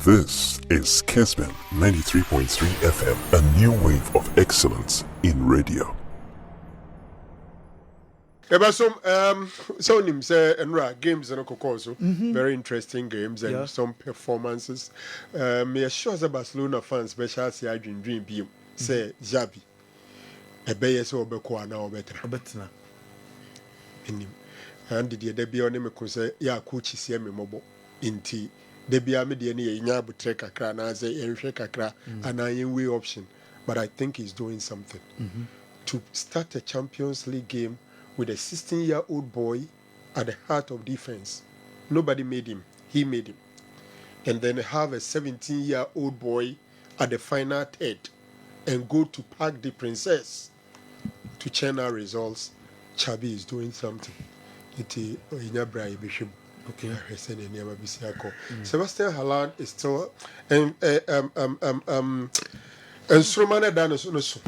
This is Kessben 93.3 FM, a new wave of excellence in radio. So nim say enra games and so very interesting games and some performances. Me sure as Barcelona fans special say I dream be say Xavi. Ebe so obeko ana obetra. Enim. And the debut on me ko say ya coach see me mobo inti debut me de ne nya abutre kakra na say enhwe kakra and an way option, but I think he's doing something. To start a Champions League game with a 16-year-old boy at the heart of defense. Nobody made him. He made him. And then have a 17-year-old boy at the final third and go to Parc des Princes to churn out results. Xavi is doing something. Okay. Sebastian Haaland is still and Strumane Danos.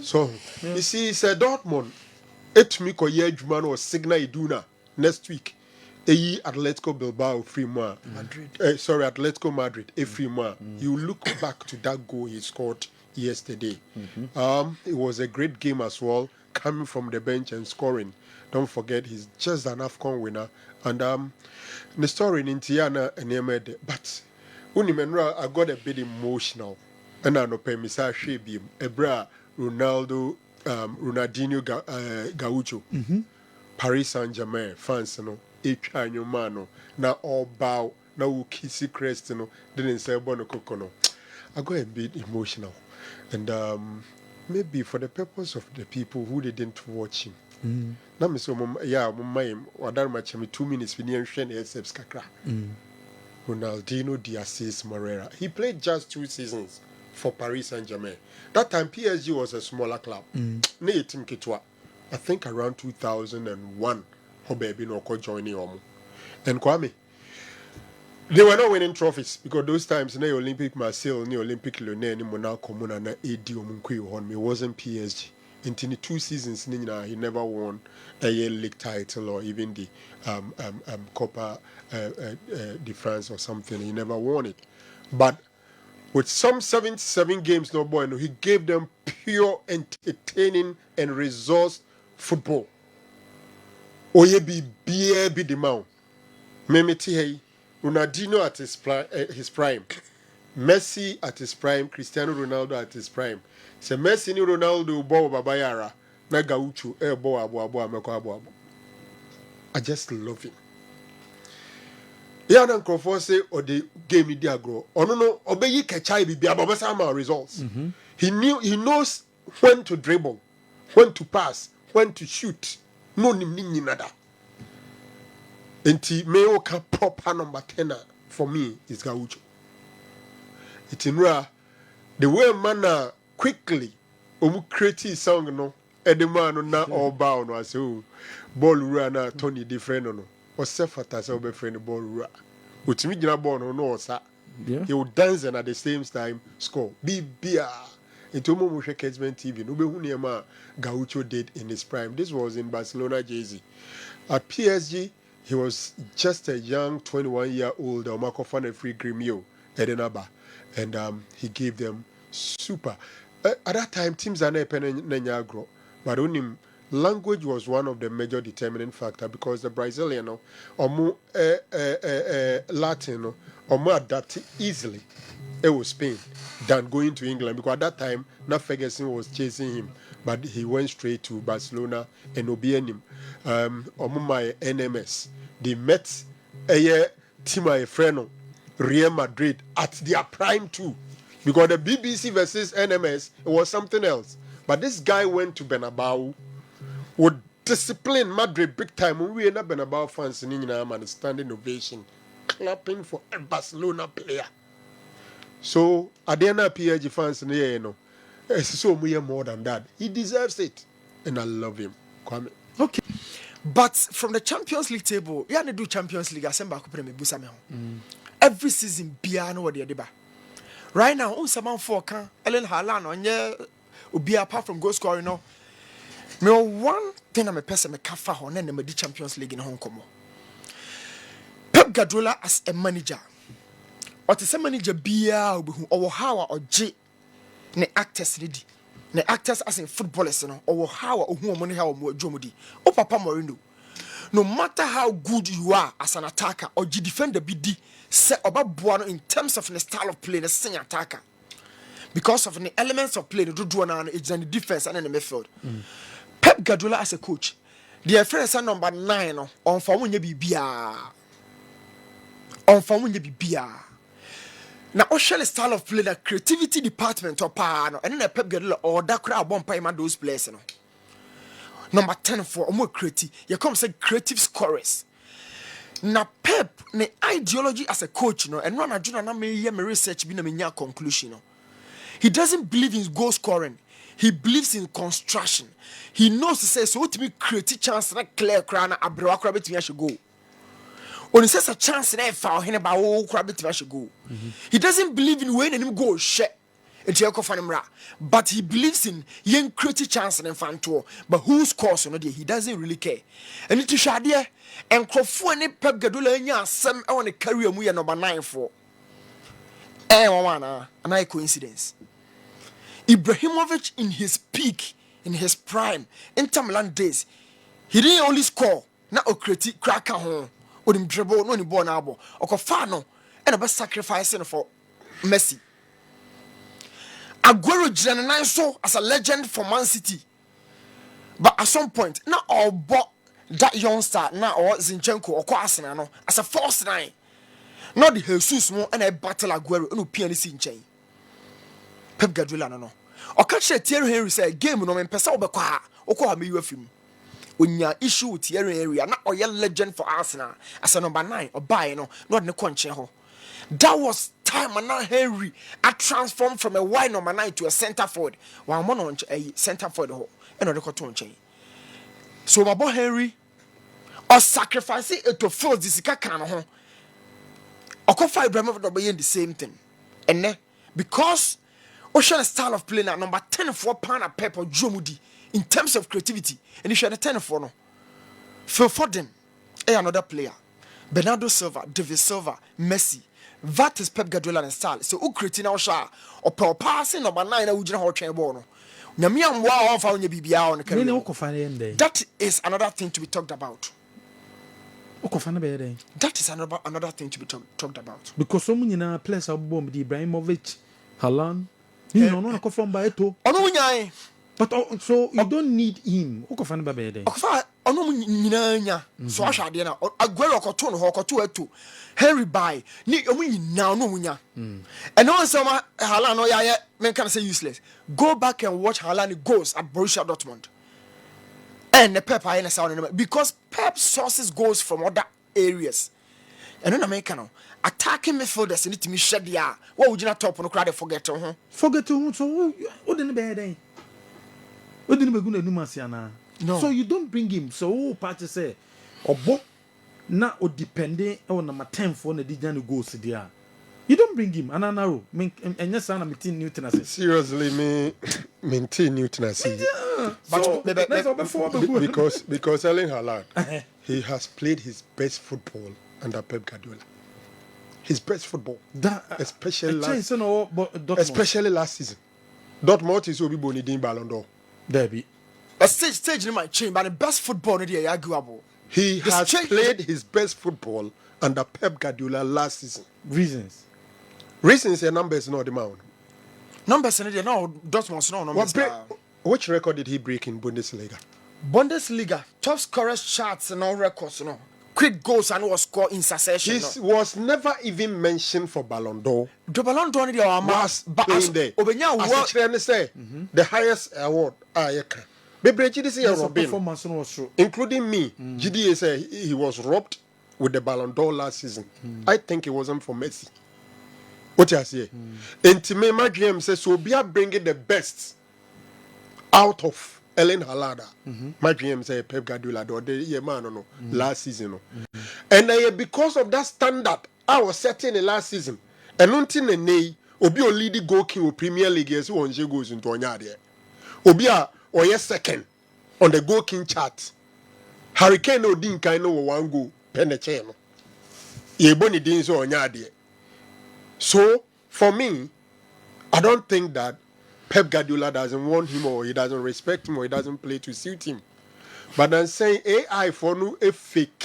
So you see, it's a Dortmund. Etumi ko ye adwuma no signal iduna next week. Atletico Bilbao free more. Madrid. Atletico Madrid free more. You look back to that goal he scored yesterday. It was a great game as well, coming from the bench and scoring. Don't forget he's just an AFCON winner. And the story in Tiana and Yemede. But Unimenra, I got a bit emotional. And I know Pemisa Shebim, Ebra, Ronaldo, Ronaldinho Gaucho, Paris Saint-Germain fans no etwa mano na all bow na wo kissy crest no didn't say bono kokono. I got a bit emotional, and maybe for the purpose of the people who didn't watch him. Na me so mum wadar match me 2 minutes we near shen SFs kakra. Ronaldinho Diaz Moreira. He played just 2 seasons for Paris Saint-Germain. That time PSG was a smaller club. I think around 2001, Hobebi Noko joining Omo. And Kwame, they were not winning trophies because those times in the Olympic Marseille, the Olympic Lyonnais, ni Monaco, Monana, AD Omunkwe on me wasn't PSG. In 2 seasons, he never won a league title or even the Copa de France or something. He never won it. But with some 77 games, no boy, no, he gave them pure, entertaining, and resource football. Oye be the man. Memeti hey, Ronaldinho at his prime, Messi at his prime, Cristiano Ronaldo at his prime. Se Messi ni Ronaldo bo babayara na gaucho bo abo ameko abo. I just love him. Yeah, and Crawford say or the game media grow. Oh no, obey kechai be ababasama results. He knows when to dribble, when to pass, when to shoot. No ni nada. Enti Meoka proper number 10 for me is Gaucho. It's in rare the way man quickly omu create song no edema na all bow no as ball run Tony different no. Or Sefata say be friend ball run. Utimi gina ball no sa. He will dance and at the same time score. Bibia. Into Momushe Kessben TV. No be hu niema Gaucho did in his prime. This was in Barcelona jersey. At PSG, he was just a young 21-year-old Omakofane free Gremio Edenaba. And he gave them super. At that time, teams are not penanyagro. But only language was one of the major determining factor because the Brazilian or Latin or more adapted easily. It was Spain than going to England because at that time, not Ferguson was chasing him, but he went straight to Barcelona and Obianim. My NMS, they met a team a friend Real Madrid at their prime too, because the BBC versus NMS it was something else. But this guy went to Bernabeu. Would discipline Madrid big time. We end up Bernabeu fans singing and standing ovation, clapping for a Barcelona player. So at the end of PSG fans, it's so more than that. He deserves it, and I love him. Kwame. Okay, but from the Champions League table, you do Champions League. Every season, piano or the deba. Right now, on some for Ellen Haaland on ye apart from goal scoring no. Me one thing I'm a person me kafa on and the Champions League in Hong Kong. Pep Guardiola as a manager, ɔte sɛ manager biara obehu ɔwɔ how a ɔgye ne actors ne di ne actors as in footballers no ɔwɔ how a ohu ɔmo ne how ɔmo adwo ɔmo di o papa Mourinho no matter how good you are as an attacker ɔgye defender bi di sɛ ɔbɛboa no in terms of the style of play ne sen attacker because of the elements of play no dodoɔ na no egyina ne defense and in the midfield. Pep Guardiola as a coach the friend say number 9 no ɔnfa mo nya bibia na ɔhwɛ style of play na creativity department or pa no ɛne na Pep Guardiola ɔda kora abɔ mpa ma those players no number 10 for ɔmo creative you come say creative scorers na Pep ne ideology as a coach no ɛno na adwuna na me research bi na me nya conclusion no he doesn't believe in goal scoring. He believes in construction. He knows to say so to me create chance na clear crana abrewa kora betimi ahye goal. When he says a chance na foul him ba wo kora betimi ahye goal. He doesn't believe in when him goal share. But he believes in young create chance and fanto. But who scores no he doesn't really care. And it shade and crofo ne Pep Guardiola nya asem e won the career mu ye number 9 for. Wana an coincidence. Ibrahimovic in his peak, in his prime, Inter Milan days, he didn't only score, na okreti cracker home, or him dribble, no ni ball na abo, Okofano, and about sacrificing for Messi. Aguero General so as a legend for Man City, but at some point, not all bought that youngster, now or Zinchenko or Arsenal as a false 9. Not the Jesus more and a battle Aguero no PNC in chain. Pep Guardiola no. O catch Thierry Henry say game no me pesa obekwa okwa me UFM. Onya issue with Thierry Henry na oye legend for Arsenal as a number 9 or buy no not ne konche ho. That was time and now Henry a transformed from a wide number 9 to a center forward. One man on a center forward ho and no the to chain. So my boy Henry or sacrifice it to force this kan ho. Okofa Ibrahimovic be the same thing. And then because Ocean style of play now number 10 for Pana Pepper Jomudi in terms of creativity, and you share the 10 for no. Phil Foden, another player. Bernardo Silva, David Silva, Messi. That is Pep Guardiola and style. So who creating our shot or per passing number 9 who didn't hold chain ball. Namiam wow found your BBR on the career. That is another thing to be talked about. That is another thing to be talked about. Because so many players are bomb the Ibrahimovic, Haaland. No, no, no, from Baeto. But so you don't need him. Okofan Babede. So I shall dinner. Aguero Coton or two Henry by Nick now no munya. And no summer Haaland no ya men can say useless. Go back and watch Haaland goals at Borussia Dortmund. And the Pep in the sound because Pep sources goals from other areas. And then American attacking midfielders need to be shed ya. What would you not top on the crowd forget to forget to so what didn't be day? What didn't be good Masiana? No. So you don't bring him. So party say or book now or depending on number 10 for the Dijan goes there. You don't bring him and narrow. And yes, I'm maintain Newton. Seriously, me maintain Newton. But because Erling Haaland, he has played his best football under Pep Guardiola. His best football, especially last season. Dortmund is Obi Bonidin Ballon d'Or. Derby. A stage in my chain, but the best football in the arguable. He has played his best football under Pep Guardiola last season. Reasons and numbers not the amount. Numbers in the no Dortmund's no numbers. Which record did he break in Bundesliga? Bundesliga top scorers charts and all records, no. Quick goals and was scored in succession. He was never even mentioned for Ballon d'Or. The Ballon d'Or was playing there. As say, the highest award. Including me. GDA say he was robbed with the Ballon d'Or last season. I think it wasn't for Messi. What you say? And to me, my GM says so. We are bringing the best out of Erling Haaland. My GM say Pep Guardiola last season. And because of that standard I was setting the last season, and until the nay, Obi o lead goal king Premier League yes one goes into Onyade. Obi or yes second on the goal king chart. Hurricane no din kind of one goal penetrate. Ye boni din so Onyade. So for me, I don't think that Pep Guardiola doesn't want him or he doesn't respect him or he doesn't play to suit him. But I'm saying AI for no a fake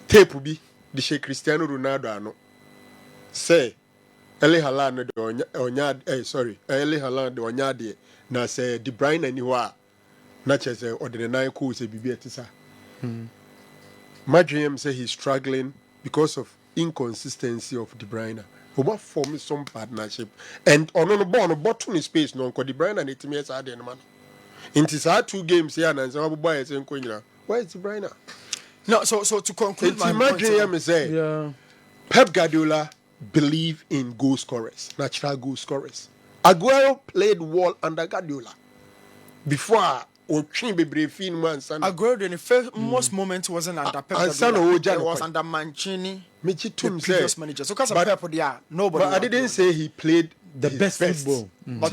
tape be the Sheikh Cristiano Ronaldo ano. Say Erling Haaland the onya sorry Erling Haaland the onya de na say De Bruyne anywhere na che say ordinary cool say bibi etisa. My GM say he's struggling because of inconsistency of De Bruyne. Oba form some partnership and on the ball bottom in space no ko De Bruyne and it means ade no man. It is 2 games here and so boy is enkonya. Where is De Bruyne? No, so to conclude my point. GM say Pep Guardiola believe in goal scorers, natural goal scorers. Aguero played well under Guardiola before Aguero in the first most moment wasn't under Pep Guardiola. It was under Mancini, the previous manager. So because of Pep, nobody. But I didn't say he played the best football. I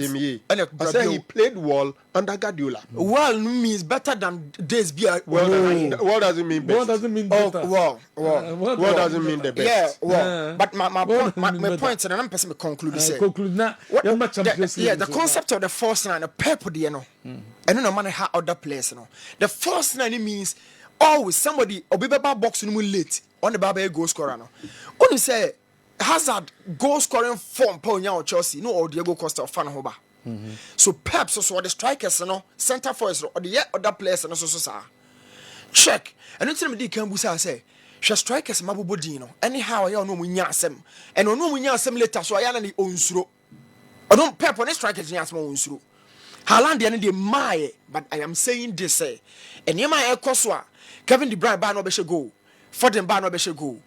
said he played well under Guardiola. Well means better than days. Well doesn't mean best. Well doesn't mean better. Well doesn't mean the best. Yeah, well. But my point, and I'm person to conclude. Conclude now. The concept of the first line, Pep, you know, and no matter how other players, you know, the first line means always somebody or be box in late on the Baba goal scorer. No, only say. Hazard goal scoring form Ponya or Chelsea, no or Diego Costa or Fan Hoba. So Pep, so the strikers, no center forwards or the other players, and so check. And it's me can busa say, she strikers Mabubodino. Anyhow, I know we nyasem, and no we nyasem later, so I am the unsro. I don't Pep on the strikers nyasmo unsro. Haaland and the my, but I am saying this say, and Yama Koswa, Kevin De Bruyne ban no beshe go, Foden ban no beshe go.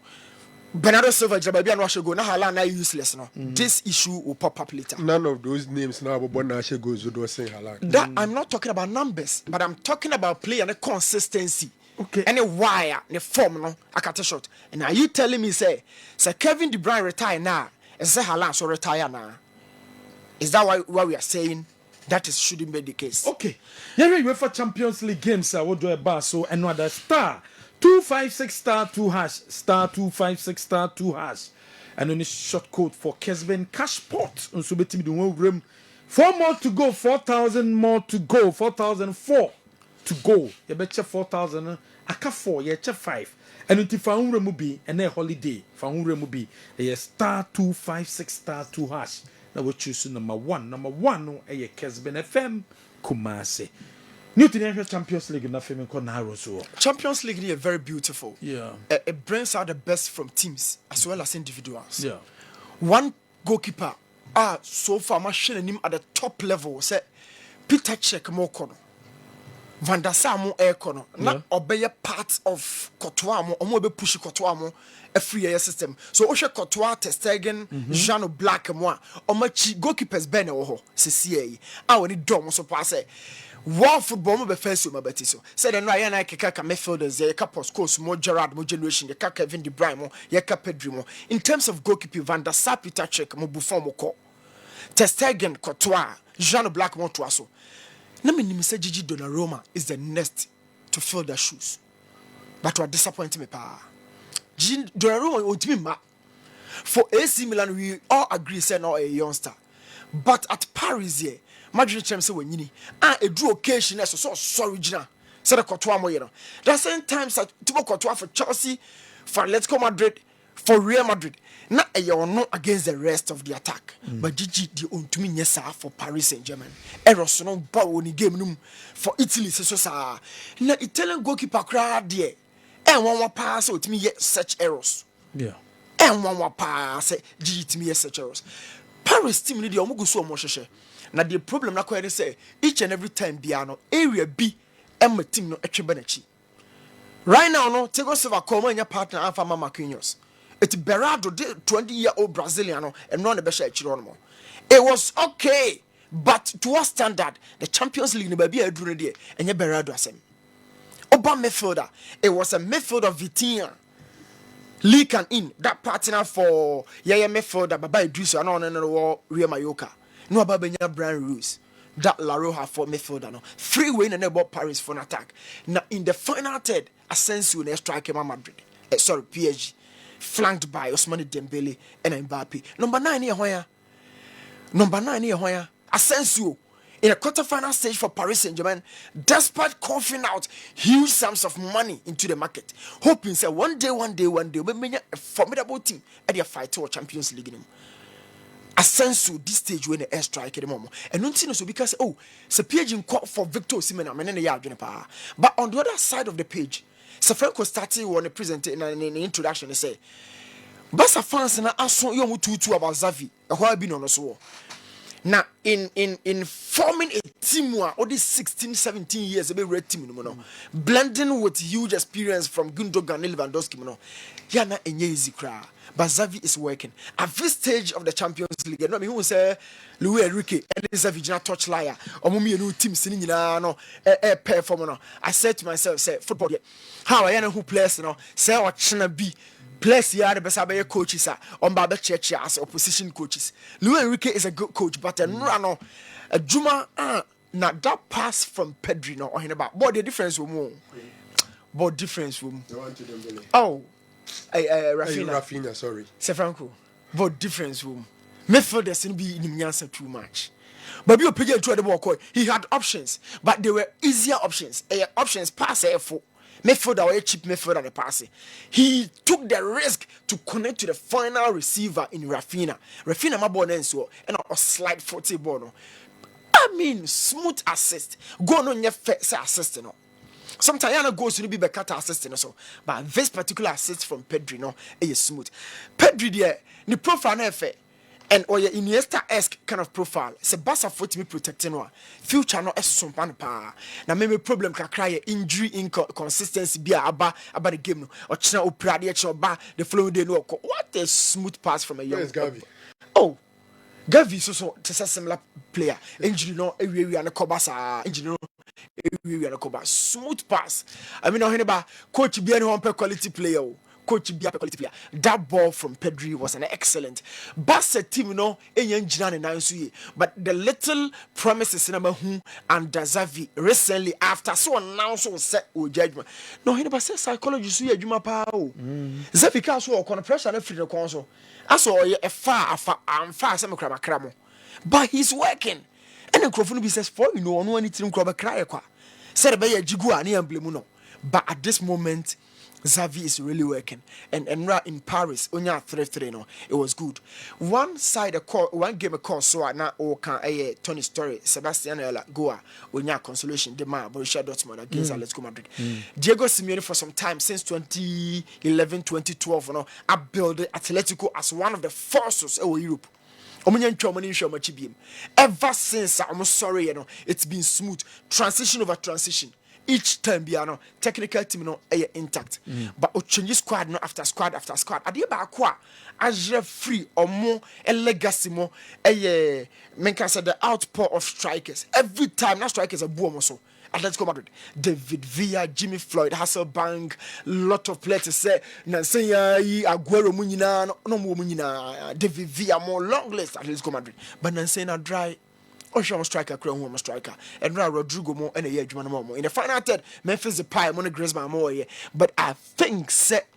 Bernardo Silva, Jababi and Russia go now. Haaland are useless. No, this issue will pop up later. None of those names now, but Nashe goes to do saying Haaland. That I'm not talking about numbers, but I'm talking about play and the consistency. Okay. And a wire, the form, no, I cut a shot. And are you telling me, say Kevin De Bruyne retire now, and say Haaland so retire now? Is that why we are saying that shouldn't be the case? Okay. Yeah, we for Champions League games. I will do a bar so another star. 256 star 2 hash star 256 star 2 hash and then short code for Kessben cash pot and so betimi the one room 4 more to go 4,000 more to go 4,004 to go you betcha 4,000 aka 4 you check 5 and if found room be and a holiday found room be a star 256 star 2 hash now we choose number 1 no a Kessben FM Kumasi. Newton Champions League na fame called Naro so. Champions League is very beautiful. Yeah. It brings out the best from teams as well as individuals. Yeah. One goalkeeper so far machine him at the top level say Peter Cech mo kono. Van der Sar mo e kono. Na obey part of Courtois mo omo be push Courtois mo a free air system. So Osha Courtois Testegen Jean Black mo omachi goalkeepers ben wo ho CCA. Woni dom so pass war football be first so mabati so said no ayan I keka midfielders ye ka Poskos mo Gerrard mo generation ye ka Kevin De Bruyne mo ye ka Pedri mo in terms of goalkeeping Van der Sar Peter Cech mo Buffon mo ko Testegen Courtois Jean Black mo to aso na me nim say Gigi Donnarumma is the next to fill their shoes but what disappoint me pa Gigi Donnarumma ultimate ma for AC Milan we all agree say no a youngster but at Paris here Madrid champions when yini a drew occasion so original said Courtois mo you know that same time that Thibaut Courtois for Chelsea for Atletico Madrid for Real Madrid na you no against the rest of the attack but Gigi the ontumi nyesa for Paris Saint-Germain errors no ba woni game num for Italy so sa na Italian goalkeeper crowd there and one pass otumi ye such errors and one pass Gigi timi ye such errors Paris team ni the omugu so mo hwehwe. Now the problem na kwere say each and every time biano area B and team no etwe benachi. Right now no Thiago Silva come anya partner Alpha Marquinhos. It's Berardo 20-year-old Brazilian no and no be share chiro no. It was okay but to our standard the Champions League no be aduru there enye Berardo asem. Oba midfielder it was a midfielder Vitinha. Lee can in that partner for midfielder Baba Idris no Real Mallorca. No ababenya Brian Ruiz that La Roja for midfielder no free win and about Paris for an attack now in the final third Asensio na strike Madrid PSG flanked by Ousmane Dembele and Mbappe. Number 9 here, where? Number 9 here, where? Asensio in a quarterfinal stage for Paris Saint-Germain, despite coughing out huge sums of money into the market, hoping that one day, we may a formidable team at their fight for Champions League. Asensio this stage when the air strike at the moment, and don't see so because so PSG and for Victor Osimhen and the yard. But on the other side of the page, Safranco started when they presented in an introduction. They say, Barca fans na aso yo mututu about Xavi. Why be no so? Now in forming a team all these 16, 17 years, a red team, blending with huge experience from Gundogan and Lewandowski, yana easy cry. But Xavi is working at this stage of the Champions League. You know me who say Luis Enrique and Xavi jina touch liar or mummy a new team sitting in perform. I said to myself, say football. How I know who players say what china be. Players here the best are coaches on Baba Church as opposition coaches. Luis Enrique is a good coach, but a Juma na that pass from Pedri no or about what the difference will move. What difference will oh Raphinha, sorry. Sefranco. What difference will midfielders didn't be in answer too much. But you pick to the ball. He had options, but they were easier options. Options pass for. Midfielder or a cheap midfielder the passing. He took the risk to connect to the final receiver in Raphinha. Raphinha my ball and a slide 40 ball. I mean smooth assist. Go on your face assist no. Sometimes Yana goes to be better assisting so, but this particular assist from Pedri no is smooth. Pedri there the profile na and or your Iniesta-esque kind of profile. Se Barca for to me protecting one. Future no esumpan pa. Na maybe problem can cry injury inconsistency be about the game no. Or china operate ba the following day no. What a smooth pass from a young Gavi. Oh, Gavi so it's a similar player. Injury no we and Kobasa injury no we and Koba smooth pass. I mean no coach be any one quality player. Coach be a quality player. That ball from Pedri was an excellent. Barca team but the little promises in and Xavi recently after so announced set with judgment. No, he never said psychology so Juma Pao. Xavi can so on pressure and free the console. I saw a far some cramo. But he's working. And the microphone says for no anything crab cry. Said by a jigua near Blemuno. But at this moment Xavi is really working, and in Paris, onya 3-3 no, it was good. One game a call so na o can a Tony Story, Sebastian Ella Goa, onya consolation de ma Borussia Dortmund against Atletico Madrid. Diego Simeone for some time since 2011, 2012, no, I built Atletico as one of the forces of Europe. Ever since I'm sorry, it's been smooth transition over transition. Each time biano technical team no intact but o change squad no after squad after squad ade ba kwa ajre free or more a legacy mo menka say the outpour of strikers every time na strikers a boom so Atletico Madrid David Villa Jimmy Floyd Hasselbank lot of players say Nancy Aguero mu nyina no mo mu nyina David Villa more long list Atletico Madrid but Nancy na dry Ocean striker, Crown striker, and Rodrigo more and a year more. In the final third, Memphis the Pie, Money Griezmann more. But I think set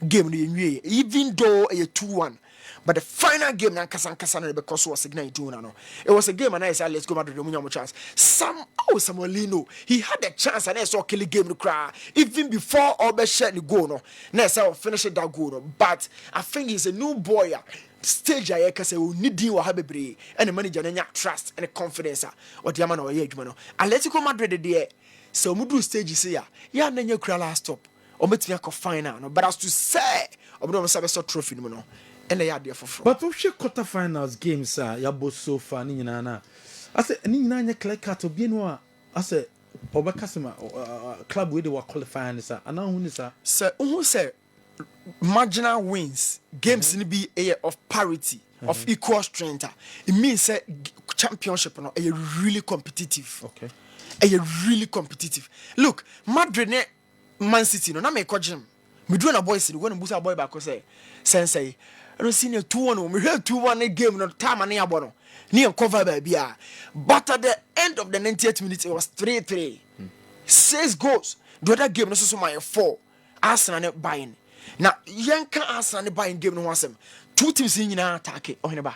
game even though a 2-1. But the final game, Kasan because was signal 2-1. It was a game, and I said, let's go Madrid. Chance. Samuelino, he had a chance, and I saw kill the game to cry. Even before Obershed the goal, no, next I finish that goal. But I think he's a new boy. Stage I can say we need you have and the manager trust and confidence or the man or Atletico Madrid there so mudu stage say ya na nya kura last stop o metimi akọ final no but as to say obodo mo sabe so trophy no and they are there for but we should quarter finals games ya bo so far ni nyina na I say ni nyina nya clear cut obi no a I say obakasema club we they were qualifying sir ana hu ni sir who say marginal wins games in be of parity of equal strength it means championship no really competitive okay really competitive look Madrid ne Man City no na me kogem me do na boys we go busa boy back say sensei I don't see 2-1 we hear 2-1 game no time na abo no ne cover ba bia but at the end of the 90th minute it was 3-3 6 goals the other game no so my 4 Arsenal ne buying Now, Yanka Arsenal ne Bayern game no wasem. Two teams in attack Oheneba.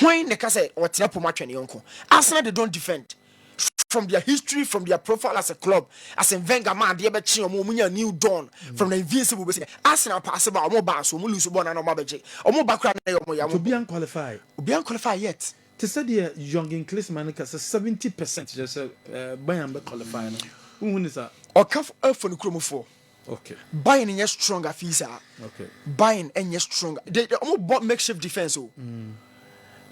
When the case or Tinapo match and Yonko. Arsenal they don't defend. From their history, from their profile as a club, as a Wenger man, they ever change or new dawn from the invincible. Arsenal pass about more bars, or lose one and Omabeje, or more background to be unqualified. Be unqualified yet. To say the young English man has 70% just Bayern qualified. Who is that? Or cuff earth for the chromo 4. Okay. Buying in your stronger fees are. Okay. Buying and your stronger. They almost bought makeshift defense.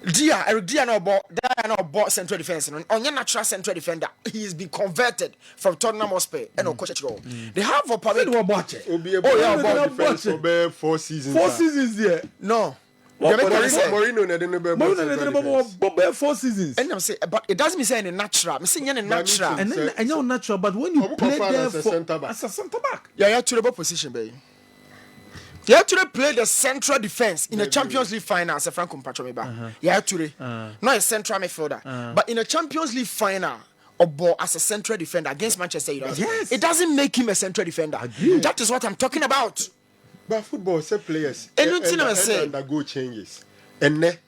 Eric Dia no bought central defense. On your natural central defender, he has been converted from Tottenham Hotspur and Okochechiko. They have a public. About defense for 4 seasons. 4 seasons there. No. Mourinho Mourinho 4 seasons. And I'm saying, but it doesn't mean saying natural. I'm saying natural. And then I know natural, but when you play there as a center back, yeah, you have to the position, baby. You have to play the central defense in a Champions League final as a Franco Mpachomiba. You have to not a central midfielder, but in a Champions League final or as a central defender against Manchester United. Yes. It doesn't make him a central defender. That is what I'm talking about. But football say players undergo changes. And ne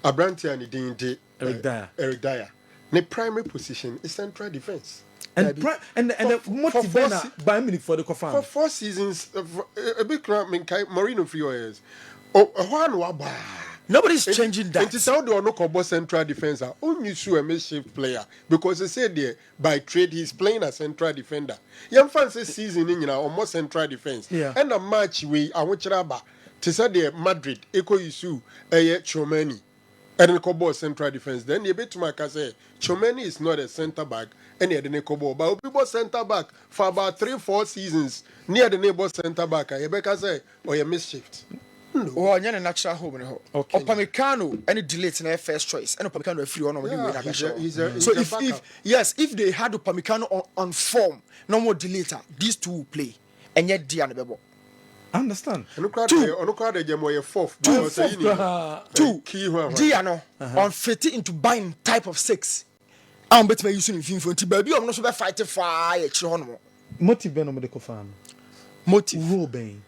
Abranti and the Eric Dyer. The primary position is central defense. And motivate by minute for the Kofan. For 4 seasons, a big crowd, Mourinho 3 years. Oh, Nobody's changing that. It is how they are not central defender. Only a makeshift player because they said there by trade he's playing as central defender. Young fans say season in almost central defense. Yeah. And a match we I want to say the Madrid Eko Isu Chomeni and then Kobo central defense. Then you bet to my say Chomeni is not a centre back and he had Kobo, but people centre back for about 3-4 seasons near the neighbor centre back. I bet say or a mischief. Oh, you're a natural home. Okay. Upamecano, any delay in their first choice, and Upamecano a free one. So if they had Upamecano on form, no more deleter, these two will play, and yet Diana Bebo. Understand? Two, Diano on fitting into buying type of 6. I'm better using in baby. I'm not so bad fighting fire. Motive Ben on the Kofan. Motive rule Ben.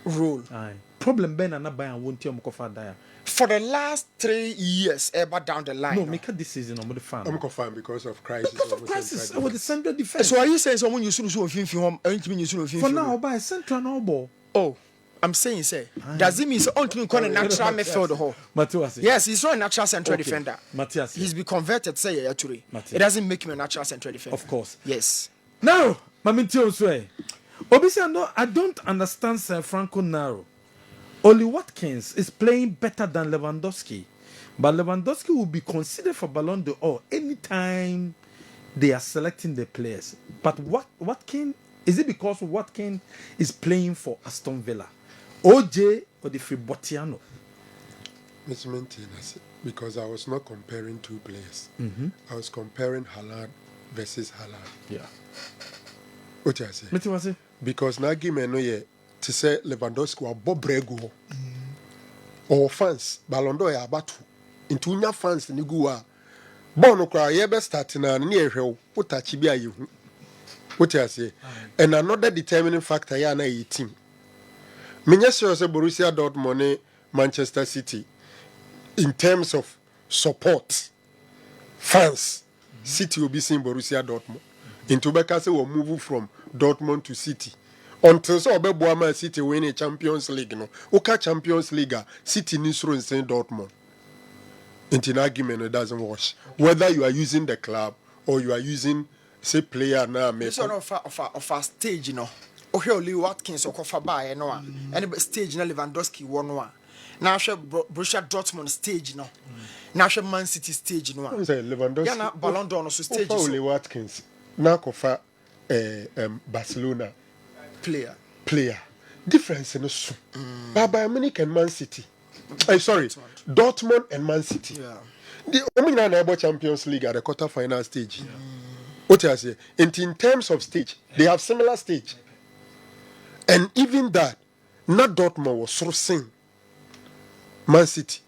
Rule. Aye. Problem Ben and not buy and won't tell Mokofa Daya. For the last 3 years, ever down the line. No, make a decision on the fan. I'm confirmed because of crisis. Because of crisis over the central defense. So are you saying someone you should do home? For now, by central no ball. Oh, I'm saying, say, does it mean so on to call a natural midfielder? Matthias. Yes, he's not a natural central defender. Matthias. He's been converted, say, it doesn't make him a natural central defender. Of course. Yes. Now, Mamintio Sway. Obviously, I don't understand Sir Franco Naro. Oli Watkins is playing better than Lewandowski, but Lewandowski will be considered for Ballon d'Or anytime they are selecting the players. But Watkins, is it because Watkins is playing for Aston Villa? OJ or the Fribotiano? Because I was not comparing 2 players. I was comparing Haaland versus Haaland. Yeah. What I say? Because Nagime no ye to say Lewandowski wa Bobrego or fans Ballon d'Or ya batu into nya fans ni guwa bono kwa ye be start na ne ehwe utachi bia ye hu what I say and another determining factor ya na yi team menya sure say Borussia Dortmund Manchester City in terms of support fans City will be seeing Borussia Dortmund into Beka say will move from Dortmund to City until so Obebuama City win a Champions League no Oka Champions League City needs to in Dortmund into an argument it doesn't wash whether you are using the club or you are using say player now this one of a stage okay Oli Watkins or Kofa Baye no any stage na Lewandowski one now Borussia Dortmund stage now Man City stage Lewandowski na Ballon d'Or so stage Oli Watkins now Kofa Barcelona player difference in so Bayern Munich and Man City Dortmund and Man City the only na Champions League at the quarter-final stage what I say in terms of stage they have similar stage and even that not Dortmund was sourcing Man City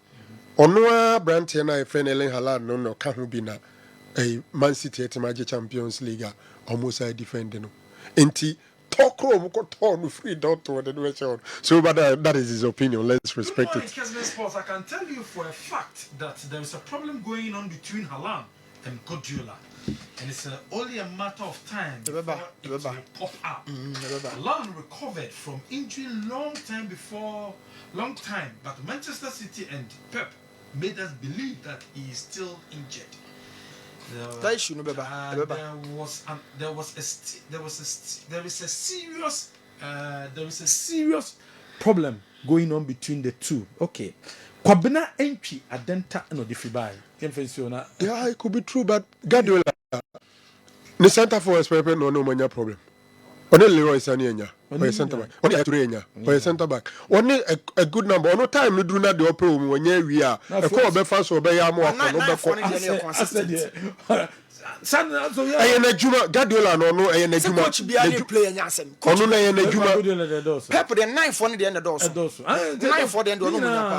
Onwa Brandt and I friend Ellen Haaland no can be na a Man City at Champions League almost I defend no enti talk room, no free Dortmund and West Ham. So, but that is his opinion. Let's respect it. Kessben Sports, I can tell you for a fact that there is a problem going on between Haaland and Guardiola. And it's only a matter of time before it will pop up. Haaland recovered from injury long time, but Manchester City and Pep made us believe that he is still injured. There is a serious problem going on between the two. Okay. Kwabena entry adenta no difibai. Yeah, it could be true, but Guardiola, the center for Pepe no mania problem. Only Leroy Sané or center back. Only Raphinha or center back. Only a good number. No time we do not the opera when we are. A call be fast or be more. Guardiola no coach be a player nyasem. Coach Pep the 9th one the end doors. 9th for the end no.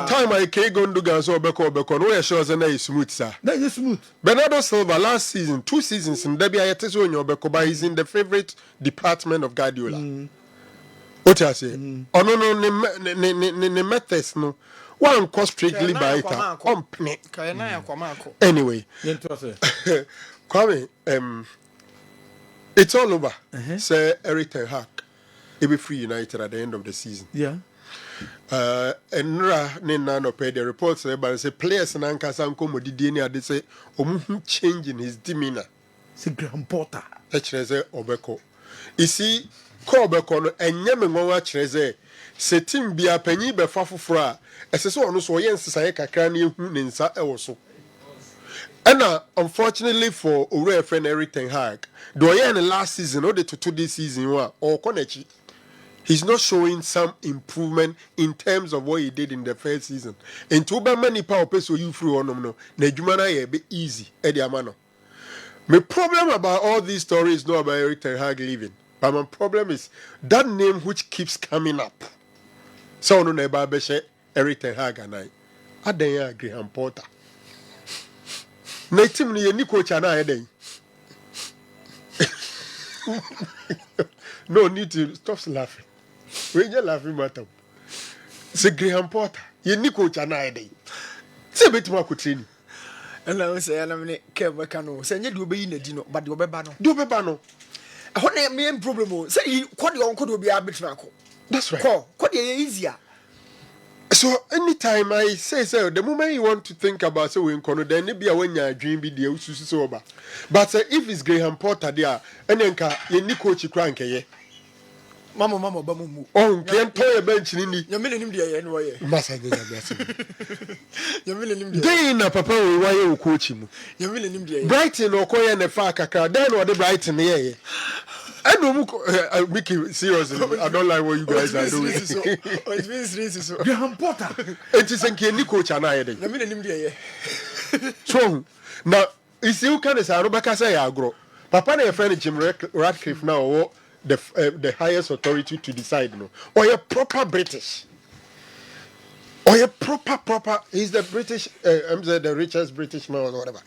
Time I can go do gas or beko no e sure say na smooth sir. Na smooth. Bernardo Silva last season, 2 seasons in Derby Ayeteso on your beko, but he's in the favorite department of Guardiola. What I say? Oh no ne methods no. One cost strictly by it. Anyway. Kwame, it's all over. Say Eric Ten Hag, he'll be free United at the end of the season. Yeah. And Nina no pay the reports but say players and Anka Sanko Modidini they say changing his demeanor. C'est Graham Potter. Echreze Obeko. Isi ko Obeko no enyeme nwa chreze se team bia panyi be fa foforo a ese so ono so ye nsesa kakra na ehu ne nsa e wo so. And unfortunately for our friend Eric Ten Hag, in the last season or the to this season, or Konechi, he's not showing some improvement in terms of what he did in the first season. And to be many power peso you through on no, Nejumana be easy, Eddie Amano. My problem about all these stories is not about Eric Ten Hag leaving, but my problem is that name which keeps coming up. So no neba beshe Eric Ten Hag and I don't agree Graham Potter. Na team ni ni coach ana eden. No need to stop laughing. When you laughing matter. C'est Graham Potter. Ye ni coach ana eden. Se betima ko training. And I say na me KERM NARO. Say nye do be yi na di no, but do beba no. Do beba no. Ho na me problem o. Say you ko de onko do be abetra ko. That's right. Ko de easier. So anytime I say the moment you want to think about so we in then maybe when you dream be the so over. But if it's Graham Potter there, and then you need coach crank ye. Mama bamumu. Oh, can't toy a bench in the Yamilim dear anyway. Massa Yamilim dear. Day in a papa why you coach him. Yamilim dear. Brighton or Koya and a Fakaka, then or the Brighton yeah. I don't make it seriously. I don't like what you guys are doing. It's Graham Potter. It is a Kenny coach and I. So now, is you can say Rebecca say agro. Papa and friend Jim Ratcliffe now the highest authority to decide no. Or you're proper British. Or you're proper. He's the British. I'm the richest British man or whatever.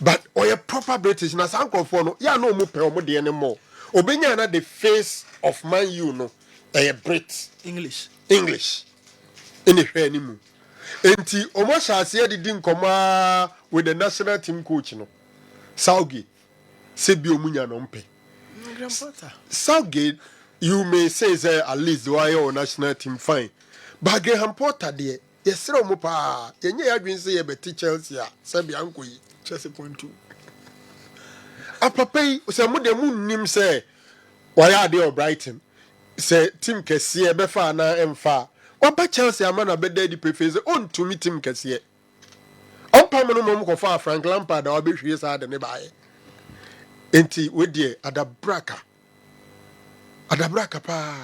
But or you're proper British. Now some for no. Yeah, no more pay anymore. Obenya na the face of Man U no Brit English in the hwe mu enti omo shaase de din koma with the national team coach no Southgate se bi omunya no mpe Southgate you may say at least why your national team fine but Graham Potter there yesere omo pa yenye adwin se ye beti Chelsea a se bia nkoyi Chelsea .2 Apapai say mo de mu nim say why are they Brighton say team kesiye be fa na emfa oba Chelsea amana be dey preface on to meet team kesiye on pa mo mo ko fa Frank Lampard da obehwie sa de ne baaye enti we die adabraka pa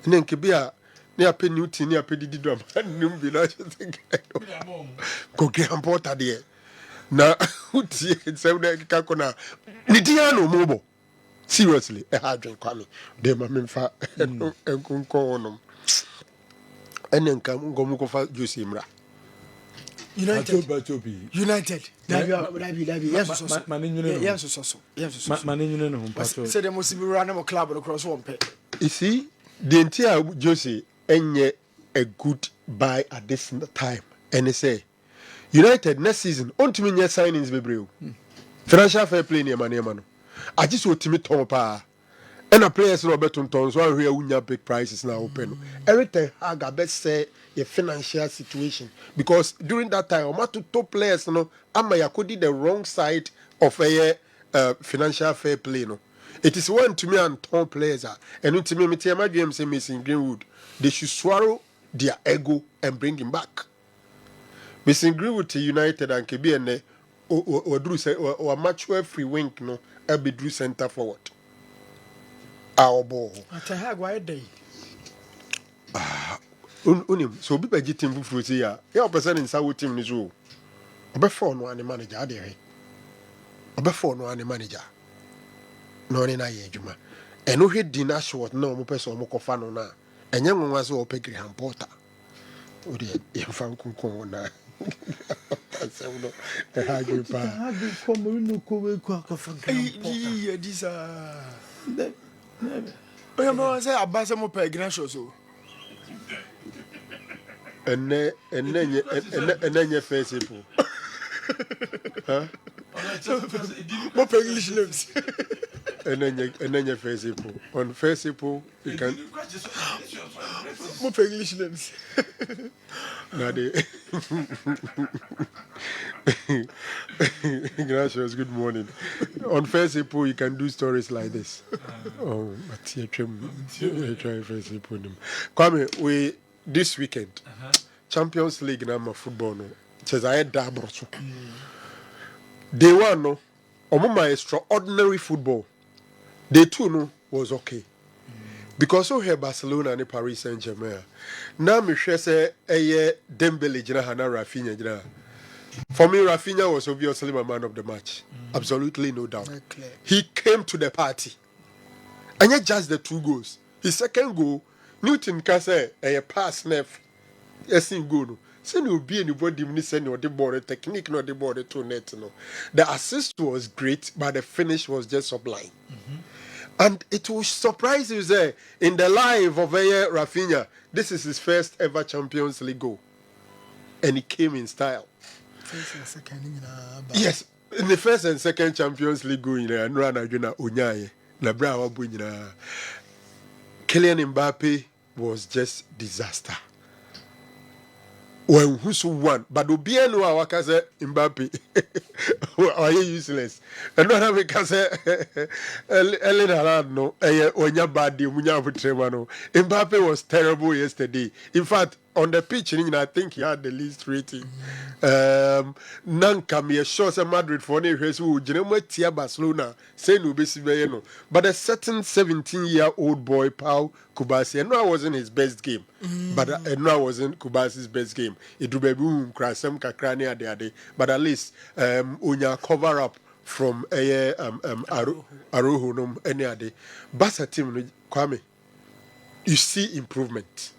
ne nke bia ne apeni uti ne apedi didom nim bi na think go Graham Potter there na uti say we ka kona ni dia no mobo seriously a hard drink kwame de ma memfa enkunko no enen ka ngomu ko fa Jose Mra United Man, say the most be run club across one pay You see, the entire Josie enye a good buy at this time. And they say, United next season, on to me signings be financial fair play near man. I just want to meet Tom Pa. And a players no better on so we unya big prices now open. Everything I got best say your financial situation because during that time, I'm to top players no, I'm the wrong side of a financial fair play no. It is one to me and top players and to me, me tell my dream say missing Greenwood. They should swallow their ego and bring him back. Missing Greenwood to United and Kebi and or Drew say or mature free wing no, I'll be Drew center forward. Our ball. At a hag, why day? Unim, so be by Jitim Fusia. Your person in South Team is rule. A before no any manager, dear. A before no any manager. No, in a Juma. And no head dinner short, no more person Mokofano na. And young was all Peggy and Porter. Oh, dear, you found Kunkona. The Haggy These are. I say I buy some more Peggy so. And then your face, people. Huh? What English names? And then your face, people. On Facebook, you can. What English names? Gracias, good morning. On Facebook, you can do stories like this. Oh, but you try Facebook. Kwame, we this weekend, Champions League number football no. Chezaye double. Day one no, my extraordinary football. Day two no was okay. Because we have Barcelona and Paris Saint-Germain. Now me say Dembele jina hana Raphinha jina. For me, Raphinha was obviously my man of the match. Absolutely no doubt. He came to the party. And yet just the 2 goals. His second goal, Newton can say a pass left. Yes, in goal. Send you be anybody when send you the ball technique, not the ball to net. No. The assist was great, but the finish was just sublime. And it will surprise you there in the life of Raphinha. This is his first ever Champions League goal. And he came in style. Yes, in the first and second Champions League goal, Kylian Mbappe was just disaster. When who's won, but Obiano Awakaze Mbappe are useless. And not having Kaze Ellen Haaland no, Onyabadi Munyabutremano. Mbappe was terrible yesterday. In fact, on the pitch, I think he had the least rating. Nanka me sure say Madrid for ne who Genemo Tia Barcelona say no besi but a certain 17-year-old boy Pau Kubasi, and no, I wasn't his best game. But no, I wasn't Kubasi's best game. It would be boom crasem kakrani ade, but at least unya cover up from Aruhu no any ade. Barca team Kwame, you see improvement.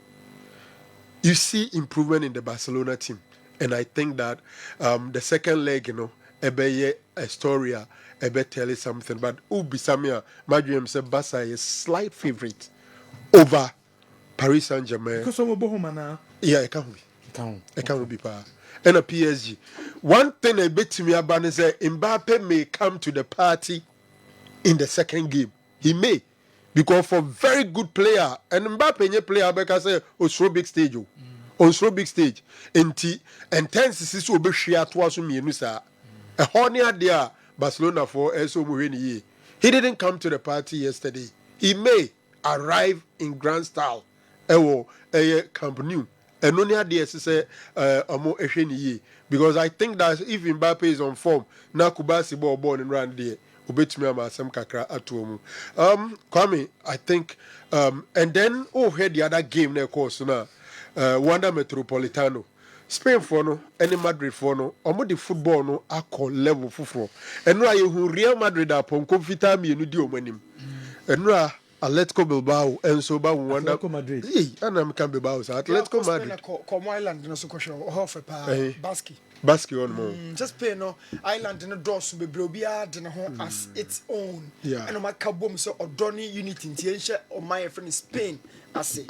You see improvement in the Barcelona team. And I think that the second leg, ebe Astoria, ebe tell you something. But Ubi Samia, my dream said Barca is slight favorite over Paris Saint-Germain. Because I'm a Bohomana. Yeah, it can't be. It can't be power. And a PSG. One thing I bet to me about is that Mbappe may come to the party in the second game. He may. Because for very good player, and Mbappe nye player because say on big stage on so big stage enti intense so be hwea to aso mienu sa e honia there Barcelona for eso mu hwe ni. He didn't come to the party yesterday. He may arrive in grand style ewo Camp Nou and only there say omo ehwe ni because I think that if Mbappe is on form na Kubasi ball in round there obetumi amasem kakra atomu. Kwame, I think and then head the other game na course na Wanda Metropolitano Spain for no any Madrid for no omo the football no akọ level fufuro enura ye hu Real Madrid upon confita mi enu di omanim enura Atletico Bilbao and so ba wonder Atletico Madrid. Hey, and I'm can Bilbao so Atletico Madrid. Come Island no so question half a pa basket. Basket on more. Just pay no island no doors be brobia de ho as its own. Yeah. And my kabom so Odoni unit in Tienche or my friend Spain I see.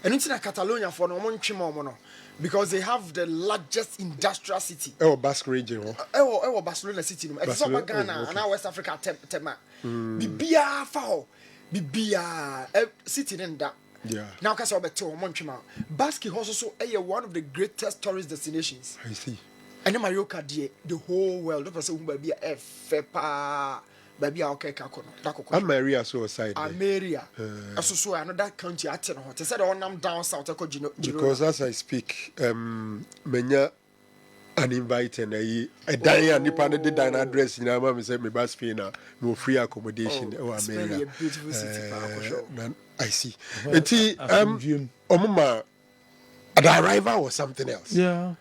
And it's in Catalonia for no one chimo because they have the largest industrial city. Basque region. Barcelona city. It's over Ghana and now West Africa tema. Bibia fao. Bibia city in that. Yeah. Now because I bet Monchima. Basque is also one of the greatest tourist destinations. I see. And then Marioka the whole world. The person who be a fepa. Baby, okay, I'm Maria so aside. Maria. So another country at ten. They said on down south. Because as I speak, menya uninvited a Diane nipa de dine address in Amam said me bus fee na no free accommodation. Spain a beautiful city. I see. Omuma, the arrival was something else. Yeah.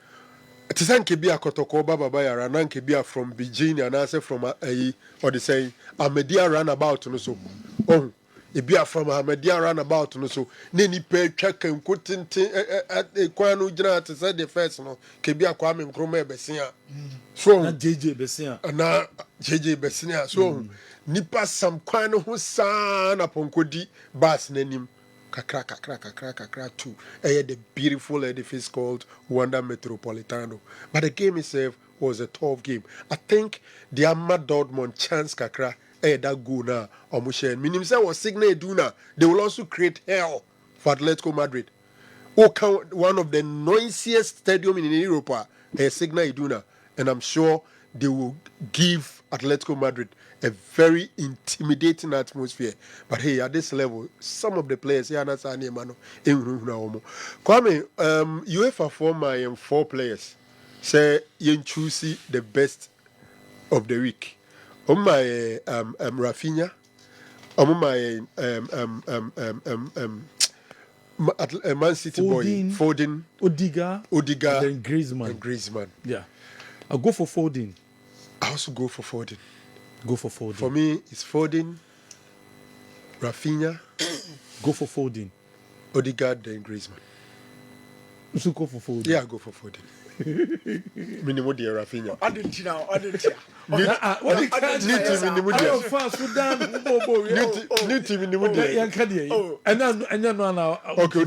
It is Ankebia Kotoko Baba Bayara, and Ankebia from Beijing, and answer from or the saying, Amedia runabout no so. Oh, Ibia from Amedia runabout no so. Nini pay check and couldn't at a Quano Jana to say the first no, Kebia Kwame Krome Bessia. So, JJ Bessia. And now JJ Bessia. So, Nipa some Quano who san upon Kodi Bas Nenim. Kakra too. The beautiful edifice called Wanda Metropolitano. But the game itself was a tough game. I think the Amma Dortmund chance kakra that go now or Mushen. Meaning was signal Duna. They will also create hell for Atletico Madrid. One of the noisiest stadium in Europe, a signal Iduna. And I'm sure they will give Atletico Madrid a very intimidating atmosphere. But hey, at this level, some of the players here Kwame, UEFA form 4 players. Say you choose the best of the week. My Raphinha, my Man City boy, Foden, Odiga, and Griezmann. Yeah, I'll go for Foden. I also go for Foden. Go for Foden. For me, it's Foden, Raphinha. Go for Foden. Odegaard, then Griezmann. So go for Foden. Yeah, go for Foden. Minimum dear Raphinha. I didn't know. New team in the mood. And then now. Okay,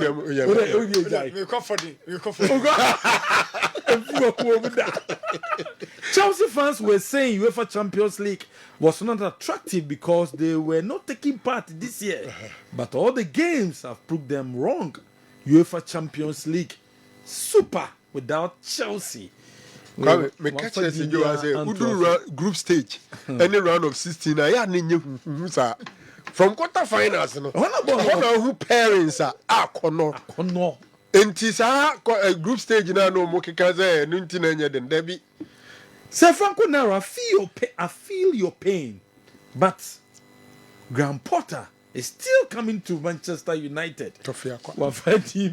Chelsea fans were saying UEFA Champions League was not attractive because they were not taking part this year. But all the games have proved them wrong. UEFA Champions League, super without Chelsea. Me catch us in you as a group stage. Any round of 16, from quarterfinals, who parents are Kono. And a group stage now, no more Kikaze, Nuntin, and Debbie. Sir Franco Naro, I feel your pain, but Graham Potter is still coming to Manchester United.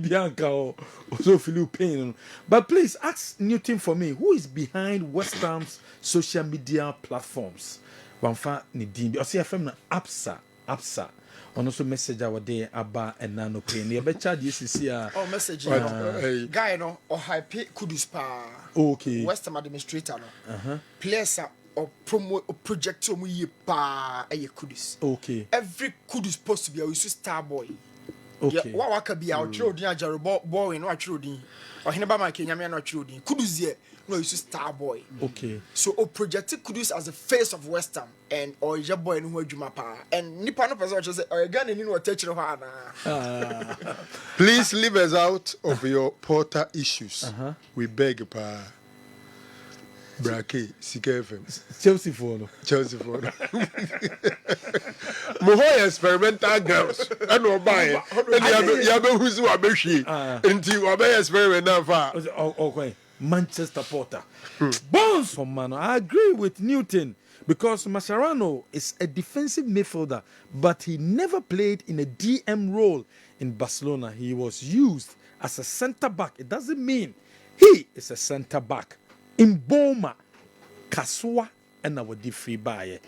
Bianca also feel pain. But please ask Newton for me, who is behind West Ham's social media platforms? Wamfa Nidim, or CFM na Absa. On also message our day about and nano pain. You better this is here. Oh, message. Guy no or hype Kudus pa. Okay. West Ham administrator no. Players or promo or project omu pa Kudus. Okay. Every Kudus post to be a star boy. Okay. What waka be our children Jaro boy no children. Or hinaba ma Kenya no children. Kudus ye no star boy. Okay. So project Kudus as the face of West Ham and or your boy no adwuma pa. And nipa no person say or Ghana ni no touch no ha. Please leave us out of your Porter issues. We beg pa. Brake, CKFM. Chelsea for no. Mohoy experimental grounds. I know by. Yabe who's wabeshi. Until wabe experiment now far. Okay. Manchester Porter. Bones from Mano. I agree with Newton because Mascherano is a defensive midfielder, but he never played in a DM role in Barcelona. He was used as a centre back. It doesn't mean he is a centre back. In Boma, Kaswa, and our free buyer.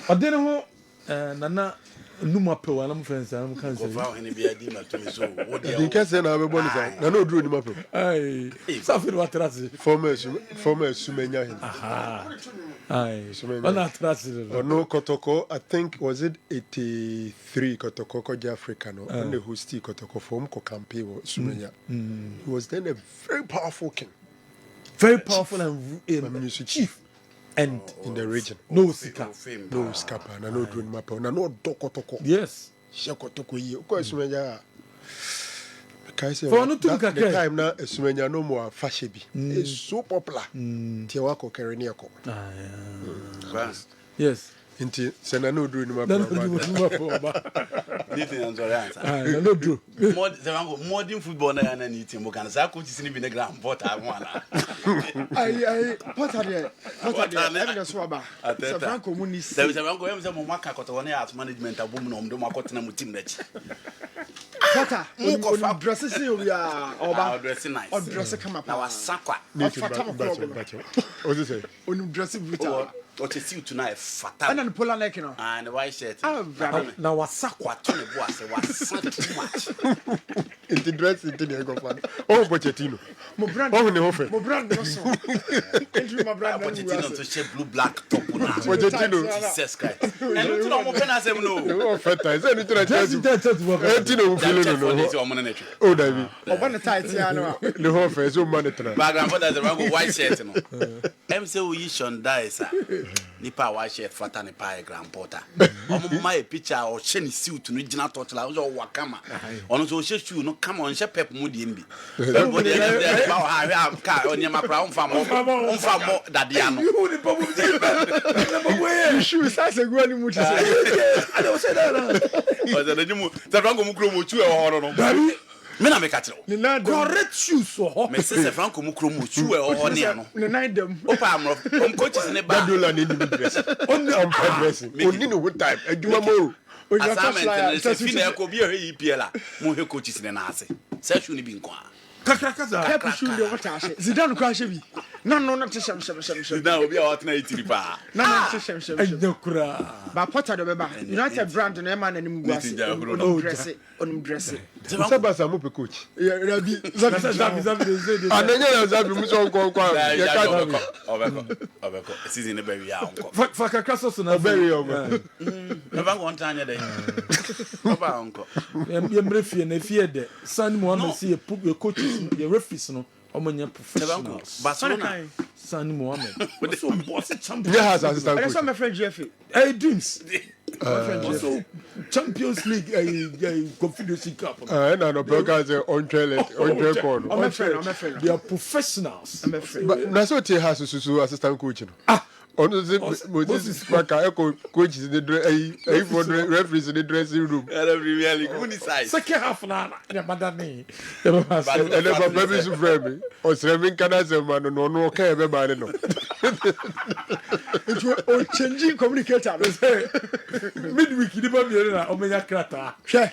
But then, Nana Numa pe one am friends am can say. Go any be adi ma to me so. What The Kessben na be bonus. Na no duro ni ma pe. Ai. Safir watrasi. Former Sumenya hin. Aha. Ai. Ona atrasi. No Kotoko, I think was it 83 Kotoko ko Africa no. And the hosti Kotoko from ko campaign Sumenya. He was then a very powerful king. Very powerful and music chief. And in the region. No sika. No scapa, na no duro ni ma pe. Na no Kotoko. Yes. Shekotoko yi. Ko Sumenya. For no to the time now Sumenya no more fashion bi. It's so popular. Tie wa ko kere ne ko. Yes. Inti sena no duro ni ma No Anything and answer. no do. Modern football na na ni team kan sa coach sini bi na grand port a mo ana. Ai Potter there. Evidence wa ba. Ateta. Franco Muniz. Se Franco em se mo maka koto na as management abom na omdo makotena mu team na chi. Potter. On dress see we are Oba dress nice. On dress come up. Na wasakwa. What you say? On dress brutal. What you see tonight fatal. And the polar neck no. And the white shirt. Na wasakwa to the boss was too much. Inti dress inti ne go fan. Oh Pochettino. Mo brand. Oh ne hofe. Mo brand no so. Entry my brand. Pochettino to shape blue black top na. Pochettino. Jesus Christ. And you know mo pena say no. No feta. Say ni to Just Pochettino feel no. Oh David. Oba na tight ya no. The hofe so man tra. Background for that the white shirt no. Em say we shon die sir. Nipa white shirt fata ne pa grand porter. Omo ma e picture o she ni suit no gina touch la o wakama. Ono so she shoe no come on she pep mu di mbi. Everybody dey ba ha ka onyema pra on famo dadia no. You the problem You shoes as a go ni mu say. I don't say that. O da nimu ta franco mu kro mo chu e ho no. Me na me ka tiro. Correct shoes so. Me say franco mu kro mo chu e ho ne ano. Ne nine dem. O pa amro. Coaches ne ba. Guardiola ni dress. On dressing. Oni no good time. Aduma mo. Assignment ne se fi na ko bi e EPL a mo he coaches ne na ase. Say shoe ni bi nko a. Kakrakaza. Help shoe dey what ashe. Zidane ko ashe bi. Na te shem. Now obi a wat na itiri pa. Na te shem. Ayokura. Ba Potter do beba. United brand no e ma na nim guase. On dress. Sabasa mo pe coach. Ya Rabi. Zabi. Ananya Zabi mu so nko kwa. Ya ka obeko. Season ne be wi a nko. Fakakaso so na very young. Never go on tanya dey. Oba nko. Yemre fie na fie de. San mo am see e coaches the referees no. Omanya professionals. Barcelona. Sani Mohammed. So boss champion. Yeah, has assistant I saw coach. my friend GFA. Hey dreams. Also Champions League Confederacy Cup. Na no Belka say on corner. I'm a friend. They are professionals. I'm a friend. But na so te has susu assistant coach no. Ono se Moses Baka coach is the for referees in the dressing room. Premier League who decides? Second half na madame. And then baby su frame. O seven kana se man no ka e be ba no. It changing communicator. Midweek ni ba mi na o menya krata. Hwe.